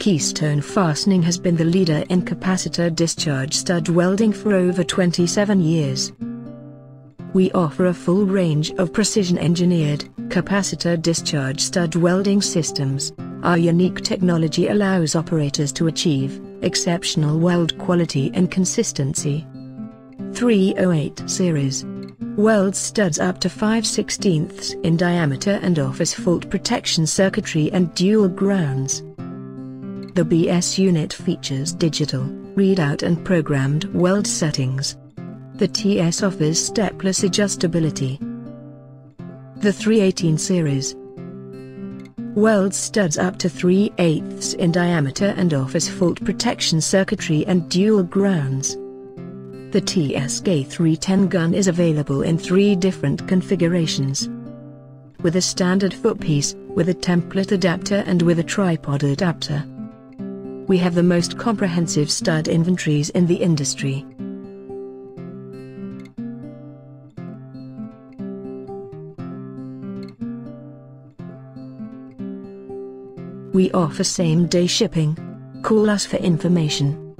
Keystone Fastening has been the leader in capacitor discharge stud welding for over 27 years. We offer a full range of precision-engineered, capacitor discharge stud welding systems. Our unique technology allows operators to achieve exceptional weld quality and consistency. 308 series welds studs up to 5/16 in diameter and offers fault protection circuitry and dual grounds. The BS unit features digital, readout and programmed weld settings. The TS offers stepless adjustability. The 318 series welds studs up to 3/8 in diameter and offers fault protection circuitry and dual grounds. The TSK310 gun is available in 3 different configurations. With a standard footpiece, with a template adapter and with a tripod adapter. We have the most comprehensive stud inventories in the industry. We offer same-day shipping. Call us for information.